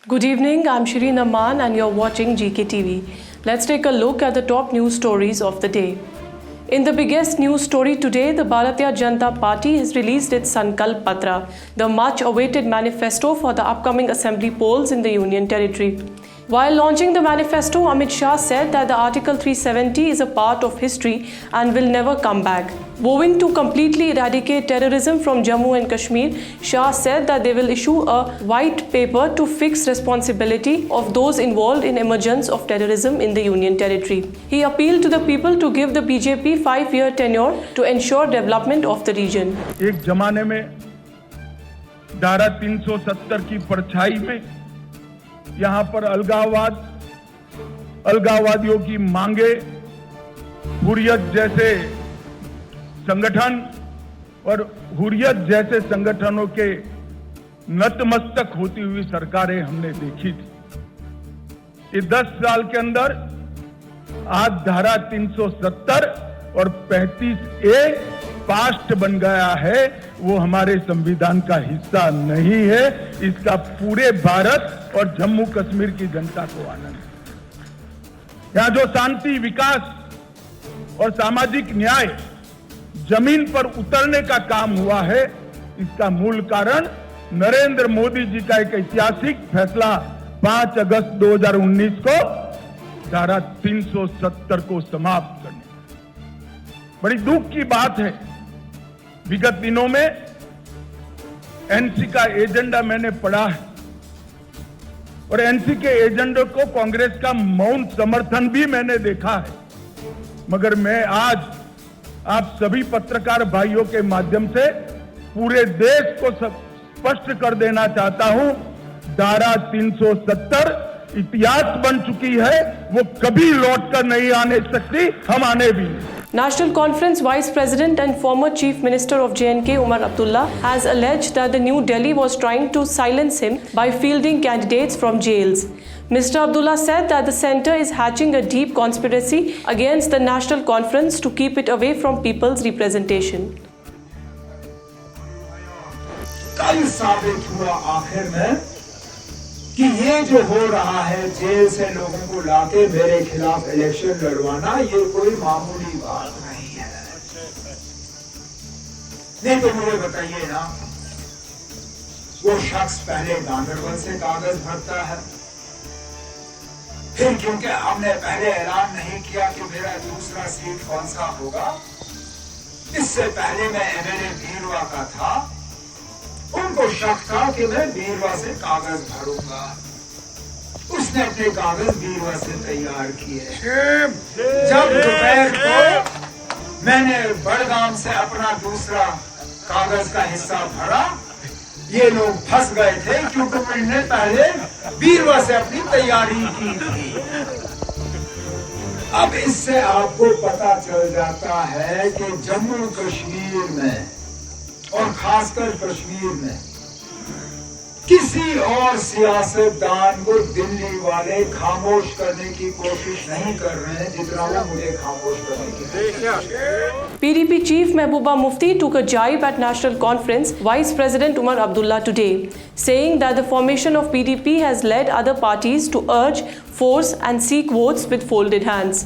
Good evening, I'm Shireen Aman and you're watching GKTV. Let's take a look at the top news stories of the day. In the biggest news story today, the Bharatiya Janata Party has released its Sankalp Patra, the much-awaited manifesto for the upcoming assembly polls in the Union Territory. While launching the manifesto, Amit Shah said that the Article 370 is a part of history and will never come back. Vowing to completely eradicate terrorism from Jammu and Kashmir, Shah said that they will issue a white paper to fix responsibility of those involved in emergence of terrorism in the Union Territory. He appealed to the people to give the BJP 5-year tenure to ensure development of the region. एक जमाने में धारा 370 की परछाई में यहाँ पर अलगाववादियों की मांगे, हुर्रियत जैसे संगठन और हुर्रियत जैसे संगठनों के नतमस्तक होती हुई सरकारें हमने देखी थी। ये 10 साल के अंदर आज धारा 370 और 35A पास्ट बन गया है, वो हमारे संविधान का हिस्सा नहीं है। इसका पूरे भारत और जम्मू कश्मीर की जनता को आनंद है। यहाँ जो शांति, विकास और सामाजिक न्याय जमीन पर उतरने का काम हुआ है, इसका मूल कारण नरेंद्र मोदी जी का एक ऐतिहासिक फैसला 5 अगस्त 2019 को धारा 370 को समाप्त करने। बड़ी दुख की बात है, विगत दिनों में एनसी का एजेंडा मैंने पढ़ा है और एनसी के एजेंडे को कांग्रेस का मौन समर्थन भी मैंने देखा है, मगर मैं आज आप सभी पत्रकार भाइयों के माध्यम से पूरे देश को स्पष्ट कर देना चाहता हूं, धारा 370 इतिहास बन चुकी है, वो कभी लौटकर नहीं आने सकती, हम आने भी नहीं। National Conference Vice President and former Chief Minister of J&K Umar Abdullah has alleged that the New Delhi was trying to silence him by fielding candidates from jails. Mr. Abdullah said that the centre is hatching a deep conspiracy against the National Conference to keep it away from people's representation. कल साबित हुआ आखिर में कि ये जो हो रहा है, जेल से लोगों को लाके मेरे खिलाफ इलेक्शन लड़वाना, ये कोई मामूली बात नहीं है। नहीं तो मुझे बताइए ना, वो शख्स पहले गांधरबल से कागज भरता है, फिर क्योंकि हमने पहले ऐलान नहीं किया कि मेरा दूसरा सीट कौन सा होगा, इससे पहले मैं एमएलए बीरवा का था, उनको शक था कि मैं बीरवा से कागज भरूंगा, उसने अपने कागज बीरवा से तैयार किए। जब दोपहर को मैंने बड़गाम से अपना दूसरा कागज का हिस्सा भरा, ये लोग फंस गए थे क्योंकि मैंने पहले बीरवा से अपनी तैयारी की थी। अब इससे आपको पता चल जाता है कि जम्मू कश्मीर में और खासकर कश्मीर में किसी और सियासतदान को दिल्ली वाले खामोश करने की कोशिश नहीं कर रहे हैं जितना वो मुझे खामोश करने की कोशिश। PDP Chief Mehbooba Mufti took a jibe at National Conference Vice President Umar Abdullah today, saying that the formation of PDP has led other parties to urge, force and seek votes with folded hands.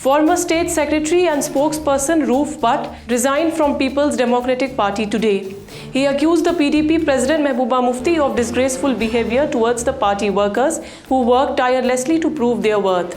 Former State Secretary and spokesperson Roof Butt resigned from People's Democratic Party today. He accused the PDP President Mehbooba Mufti of disgraceful behavior towards the party workers who worked tirelessly to prove their worth.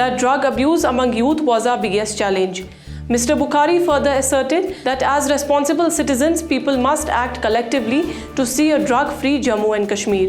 that drug abuse among youth was our biggest challenge. Mr. Bukhari further asserted that as responsible citizens, people must act collectively to see a drug-free Jammu and Kashmir.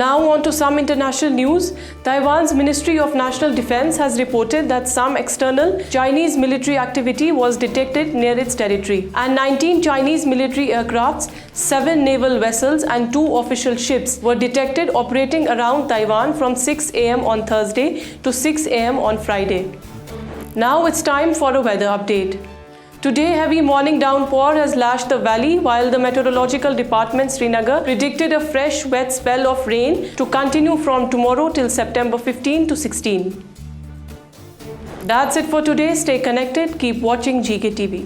Now on to some international news. Taiwan's Ministry of National Defense has reported that some external Chinese military activity was detected near its territory, and 19 Chinese military aircrafts, 7 naval vessels and 2 official ships were detected operating around Taiwan from 6 a.m. on Thursday to 6 a.m. on Friday. Now it's time for a weather update. Today, heavy morning downpour has lashed the valley, while the Meteorological Department Srinagar predicted a fresh, wet spell of rain to continue from tomorrow till September 15 to 16. That's it for today. Stay connected. Keep watching GK TV.